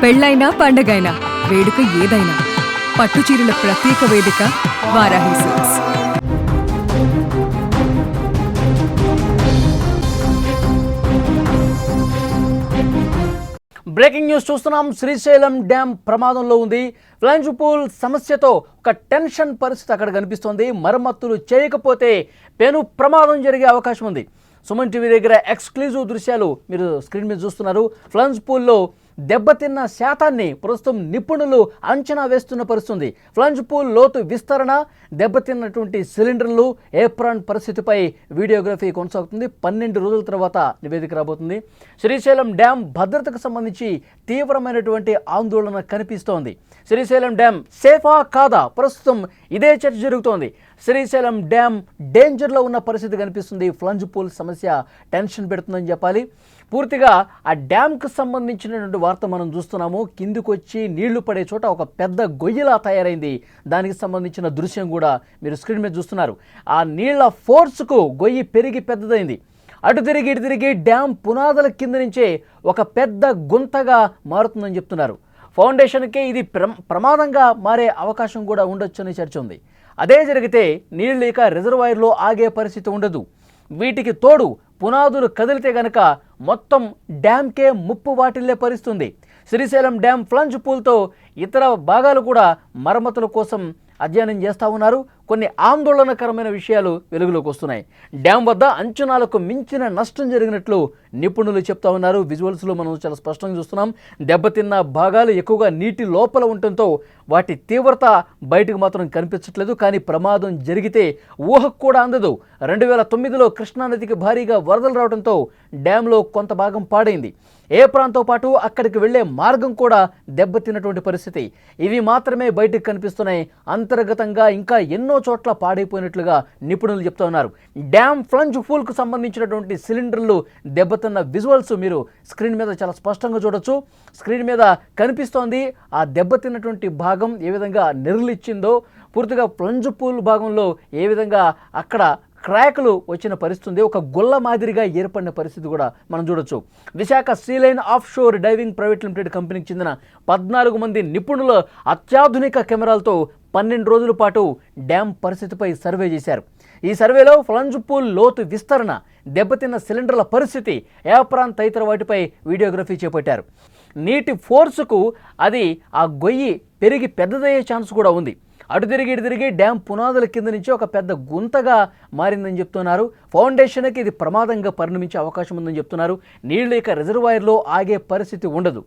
పెళ్ళైనా పండగైనా వేడుక ఏదైనా పట్టుచీరల ప్రత్యేక వేదిక వారాహి సిల్క్స్. బ్రేకింగ్ న్యూస్ చూస్తున్నాం. శ్రీశైలం డ్యాం ప్రమాదంలో ఉంది. ఫ్లైంజ్ పూల్ సమస్యతో ఒక టెన్షన్ పరిస్థితి అక్కడ కనిపిస్తోంది. మరమ్మతులు చేయకపోతే పెను ప్రమాదం జరిగే అవకాశం ఉంది. సుమన్ టీవీ దగ్గర ఎక్స్క్లూజివ్ దృశ్యాలు మీరు స్క్రీన్ మీద చూస్తున్నారు. ఫ్లైంజ్ పూల్లో దెబ్బతిన్న శాతాన్ని ప్రస్తుతం నిపుణులు అంచనా వేస్తున్న పరిస్థితుంది. ఫ్లైంజ్ పూల్ లోతు విస్తరణ, దెబ్బతిన్నటువంటి సిలిండర్లు, ఏప్రాన్ పరిస్థితిపై వీడియోగ్రఫీ కొనసాగుతుంది. 12 రోజుల తర్వాత నివేదిక రాబోతుంది. శ్రీశైలం డ్యాం భద్రతకు సంబంధించి తీవ్రమైనటువంటి ఆందోళన కనిపిస్తోంది. శ్రీశైలం డ్యాం సేఫా కాదా? ప్రస్తుతం ఇదే చర్చ జరుగుతోంది. శ్రీశైలం డ్యాం డేంజర్లో ఉన్న పరిస్థితి కనిపిస్తుంది. ఫ్లైంజ్ పూల్ సమస్య టెన్షన్ పెడుతుందని చెప్పాలి. పూర్తిగా ఆ డ్యామ్కు సంబంధించినటువంటి వార్త మనం చూస్తున్నాము. కిందికి వచ్చి నీళ్లు పడే చోట ఒక పెద్ద గొయ్యిలా తయారైంది. దానికి సంబంధించిన దృశ్యం కూడా మీరు స్క్రీన్ మీద చూస్తున్నారు. ఆ నీళ్ల ఫోర్స్కు గొయ్యి పెరిగి పెద్దదైంది. అటు తిరిగి ఇటు తిరిగి డ్యామ్ పునాదుల కింద నుంచే ఒక పెద్ద గుంతగా మారుతుందని చెప్తున్నారు. ఫౌండేషన్కే ఇది ప్రమాదంగా మారే అవకాశం కూడా ఉండొచ్చని చర్చ ఉంది. అదే జరిగితే నీళ్ళు ఇక రిజర్వాయర్లో ఆగే పరిస్థితి ఉండదు. వీటికి తోడు పునాదులు కదిలితే గనక మొత్తం డ్యాంకే ముప్పు వాటిల్లే పరిస్థితుంది. శ్రీశైలం డ్యాం ఫ్లైంజ్ పూల్తో ఇతర భాగాలు కూడా మరమ్మతుల కోసం అధ్యయనం చేస్తూ ఉన్నారు. కొన్ని ఆందోళనకరమైన విషయాలు వెలుగులోకి వస్తున్నాయి. డ్యాం వద్ద అంచనాలకు మించిన నష్టం జరిగినట్లు నిపుణులు చెప్తా ఉన్నారు. విజువల్స్లో మనం చాలా స్పష్టంగా చూస్తున్నాం. దెబ్బతిన్న భాగాలు ఎక్కువగా నీటి లోపల ఉండటంతో వాటి తీవ్రత బయటకు మాత్రం కనిపించట్లేదు. కానీ ప్రమాదం జరిగితే ఊహకు కూడా అందదు. 2009లో కృష్ణానదికి భారీగా వరదలు రావడంతో డ్యాంలో కొంత భాగం పాడైంది. ఏప్రాన్తో పాటు అక్కడికి వెళ్లే మార్గం కూడా దెబ్బతిన్నటువంటి పరిస్థితి. ఇవి మాత్రమే బయటకు కనిపిస్తున్నాయి. అంతర్గతంగా ఇంకా ఎన్నో చోట్ల పాడైపోయినట్లుగా నిపుణులు చెప్తా ఉన్నారు. డ్యామ్ ఫ్లైంజ్ పూల్కు సంబంధించినటువంటి సిలిండర్లు దెబ్బతిన్న విజువల్స్ మీరు స్క్రీన్ మీద చాలా స్పష్టంగా చూడొచ్చు. స్క్రీన్ మీద కనిపిస్తోంది ఆ దెబ్బతిన్నటువంటి భాగం ఏ విధంగా నిర్లిచ్చిందో. పూర్తిగా ఫ్లైంజ్ పూల్ భాగంలో ఏ విధంగా అక్కడ క్రాక్లు వచ్చిన పరిస్థితి, ఒక గొల్ల మాదిరిగా ఏర్పడిన పరిస్థితి కూడా మనం చూడొచ్చు. Visakha Sealine of sure diving private limited కంపెనీకి చెందిన 14 మంది నిపుణుల అత్యాధునిక కెమెరాలతో 12 రోజుల పాటు డ్యాం పరిస్థితిపై సర్వే చేశారు. ఈ సర్వేలో ఫ్లైంజ్ పూల్ లోతు విస్తరణ, దెబ్బతిన్న సిలిండర్ల పరిస్థితి, ఏప్రాన్ తదితర వాటిపై వీడియోగ్రఫీ చేపట్టారు. నీటి ఫోర్సుకు అది ఆ గొయ్యి పెరిగి పెద్దదయ్యే ఛాన్స్ కూడా ఉంది. అటు తిరిగి ఇటు తిరిగి డ్యాం పునాదుల కింద నుంచి ఒక పెద్ద గుంతగా మారిందని చెప్తున్నారు. ఫౌండేషన్కి ఇది ప్రమాదంగా పరిణమించే అవకాశం ఉందని చెప్తున్నారు. నీళ్లు ఇక రిజర్వాయర్లో ఆగే పరిస్థితి ఉండదు.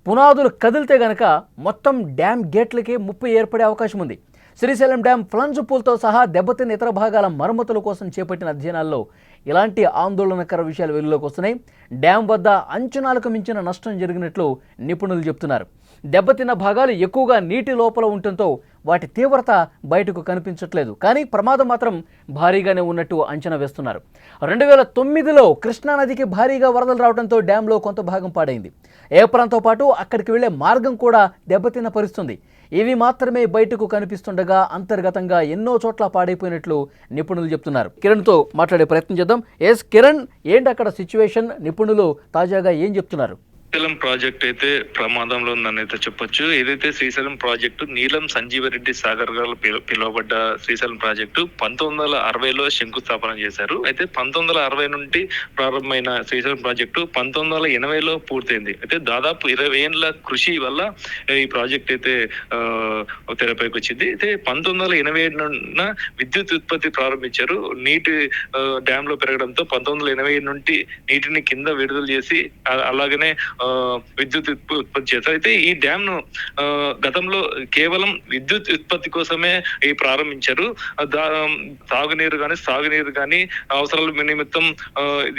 పునాదులు కదిలితే గనక మొత్తం డ్యాం గేట్లకే ముప్పు ఏర్పడే అవకాశం ఉంది. శ్రీశైలం డ్యాం ఫ్లైంజ్ పూల్తో సహా దెబ్బతిన్న ఇతర భాగాల మరమ్మతుల కోసం చేపట్టిన అధ్యయనాల్లో ఇలాంటి ఆందోళనకర విషయాలు వెలుగులోకి వస్తున్నాయి. డ్యాం వద్ద అంచనాలకు మించిన నష్టం జరిగినట్లు నిపుణులు చెప్తున్నారు. దెబ్బతిన్న భాగాలు ఎక్కువగా నీటి లోపల ఉండటంతో వాటి తీవ్రత బయటకు కనిపించట్లేదు. కానీ ప్రమాదం మాత్రం భారీగానే ఉన్నట్టు అంచనా వేస్తున్నారు. 2009లో కృష్ణానదికి భారీగా వరదలు రావడంతో డ్యాంలో కొంత భాగం పాడైంది. ఏప్రాన్తో పాటు అక్కడికి వెళ్లే మార్గం కూడా దెబ్బతిన్న పరిస్థితుంది. ఇవి మాత్రమే బయటకు కనిపిస్తుండగా అంతర్గతంగా ఎన్నో చోట్ల పాడైపోయినట్లు నిపుణులు చెప్తున్నారు. కిరణ్తో మాట్లాడే ప్రయత్నం చేద్దాం. ఎస్ కిరణ్, ఏంటి అక్కడ సిచ్యువేషన్? నిపుణులు తాజాగా ఏం చెప్తున్నారు? శ్రీశైలం ప్రాజెక్ట్ అయితే ప్రమాదంలో ఉందని అయితే చెప్పొచ్చు. ఏదైతే శ్రీశైలం ప్రాజెక్టు నీలం సంజీవరెడ్డి సాగర్ గారు పిలువబడ్డ శ్రీశైలం ప్రాజెక్టు 1960లో శంకుస్థాపన చేశారు. అయితే 1960 నుండి ప్రారంభమైన శ్రీశైలం ప్రాజెక్టు 1980లో పూర్తయింది. అయితే దాదాపు 20 ఏళ్ల కృషి వల్ల ఈ ప్రాజెక్ట్ అయితే తెరపైకి వచ్చింది. అయితే 1987 విద్యుత్ ఉత్పత్తి ప్రారంభించారు. నీటి డ్యామ్ లో పెరగడంతో 1980 నుండి నీటిని కింద విడుదల చేసి అలాగనే విద్యుత్ ఉత్పత్తి చేస్తారు. అయితే ఈ డ్యామ్ ను గతంలో కేవలం విద్యుత్ ఉత్పత్తి కోసమే ప్రారంభించారు. తాగునీరు కానీ సాగునీరు కానీ అవసరాల నిమిత్తం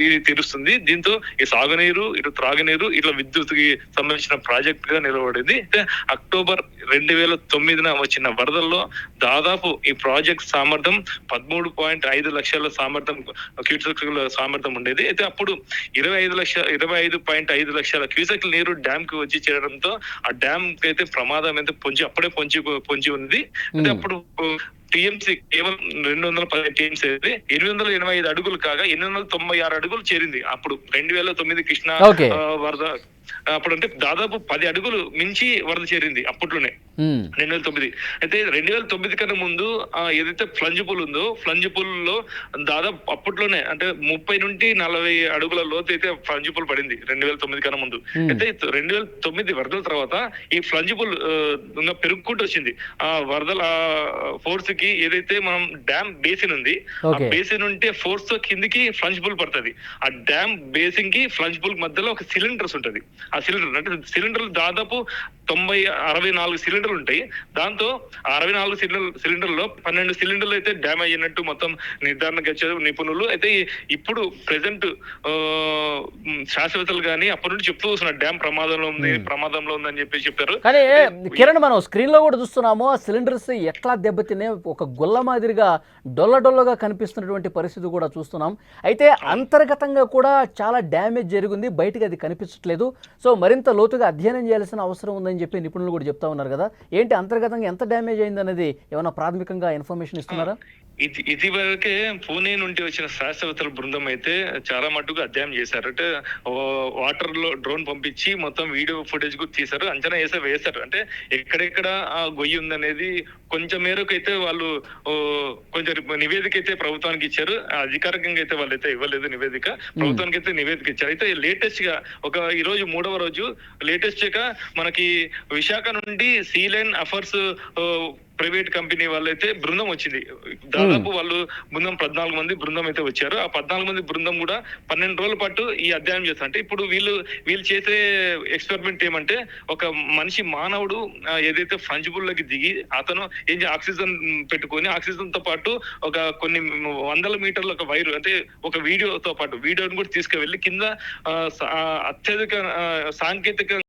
ఇది తీరుస్తుంది. దీంతో ఈ సాగునీరు, ఇటు త్రాగునీరు, ఇట్లా విద్యుత్ కి సంబంధించిన ప్రాజెక్ట్ గా నిలబడింది. అయితే అక్టోబర్ 2009 వచ్చిన వరదల్లో దాదాపు ఈ ప్రాజెక్ట్ సామర్థ్యం 13.5 లక్షల క్యూసెక్ల సామర్థ్యం ఉండేది. అయితే అప్పుడు 25.5 లక్షల క్యూసెక్ల నీరు డ్యామ్ కి వచ్చి చేరడంతో ఆ డ్యామ్ కి అయితే ప్రమాదం అయితే పొంచి ఉంది. అంటే అప్పుడు టీఎంసీ కేవలం 210 టీఎంసీ అయితే 885 అడుగులు కాగా 896 అడుగులు చేరింది. అప్పుడు 2009 కృష్ణా వరద అప్పుడు అంటే దాదాపు 10 అడుగులు మించి వరద చేరింది అప్పట్లోనే 2009. అయితే 2009 కన్నా ముందు ఏదైతే ఫ్లంజ్ పూల్ ఉందో ఫ్లంజ్ పూల్ లో దాదాపు అప్పట్లోనే అంటే 30 నుండి 40 అడుగుల లోతు అయితే ఫ్లంజ్ పూల్ పడింది 2009 కన్నా ముందు. అయితే 2009 వరదల తర్వాత ఈ ఫ్లంజ్ పూల్ పెరుగుకుంటూ వచ్చింది. ఆ వరదల ఫోర్స్ కి ఏదైతే మనం డ్యామ్ బేసిన్ ఉంది ఆ బేసిన్ ఉంటే ఫోర్స్ తో కిందికి ఫ్లంజ్ పూల్ పడుతుంది. ఆ డ్యామ్ బేసిన్ కి ఫ్లంజ్ పూల్ మధ్యలో ఒక సిలిండర్స్ ఉంటది. ఆ సిలిండర్ అంటే సిలిండర్లు దాదాపు 64 సిలిండర్లు ఉంటాయి. దాంతో 64 సిలిండర్లో 12 సిలిండర్లు అయితే డ్యామ్ అయినట్టు మొత్తం నిర్ధారణకు వచ్చారు నిపుణులు. అయితే ఇప్పుడు ప్రెసెంట్ శాస్త్రవేత్తలు కానీ అప్పటి నుంచి చెప్తూ వస్తున్నారు డ్యామ్ ప్రమాదంలో ఉందని చెప్పి చెప్పారు. కానీ కిరణ్, మనం స్క్రీన్ లో కూడా చూస్తున్నాము ఆ సిలిండర్స్ ఎట్లా దెబ్బతినే ఒక గుల్ల మాదిరిగా డొల్లగా కనిపిస్తున్నటువంటి పరిస్థితి కూడా చూస్తున్నాం. అయితే అంతర్గతంగా కూడా చాలా డ్యామేజ్ జరిగింది, బయటకు అది కనిపించట్లేదు. సో మరింత లోతుగా అధ్యయనం చేయాల్సిన అవసరం ఉందని చెప్పి నిపుణులు కూడా చెప్తా ఉన్నారు కదా. ఏంటి అంతర్గతంగా ఎంత డ్యామేజ్ అయింది అనేది ఏమైనా ప్రాథమికంగా ఇన్ఫర్మేషన్ ఇస్తున్నారా? ఇదివరకే పూణే నుండి వచ్చిన శాస్త్రవేత్తల బృందం అయితే చాలా మట్టుకు అధ్యయనం చేశారు. అంటే వాటర్ లో డ్రోన్ పంపించి మొత్తం వీడియో ఫుటేజ్ కూడా తీశారు, అంచనా వేశారు. అంటే ఎక్కడెక్కడ ఆ గొయ్యి ఉందనేది కొంచెం మేరకు అయితే వాళ్ళు కొంచెం నివేదిక అయితే ప్రభుత్వానికి ఇచ్చారు. అధికారికంగా అయితే వాళ్ళు అయితే ఇవ్వలేదు నివేదిక, ప్రభుత్వానికి అయితే నివేదిక ఇచ్చారు. అయితే లేటెస్ట్ గా ఈ రోజు 3వ రోజు లేటెస్ట్ గా మనకి విశాఖ నుండి సీలైన్ అఫర్స్ ప్రైవేట్ కంపెనీ వాళ్ళైతే బృందం వచ్చింది. దాదాపు వాళ్ళు బృందం 14 మంది బృందం అయితే వచ్చారు. ఆ 14 మంది బృందం కూడా 12 రోజుల పాటు ఈ అధ్యయనం చేస్తారు. అంటే ఇప్పుడు వీళ్ళు చేసే ఎక్స్పెరిమెంట్ ఏమంటే ఒక మనిషి మానవుడు ఏదైతే ఫంజిబుల్లోకి దిగి అతను ఆక్సిజన్ పెట్టుకొని ఆక్సిజన్ తో పాటు ఒక కొన్ని వందల మీటర్ల ఒక వైర్ అంటే ఒక వీడియోతో పాటు వీడియోని కూడా తీసుకువెళ్ళి కింద అత్యధిక సాంకేతిక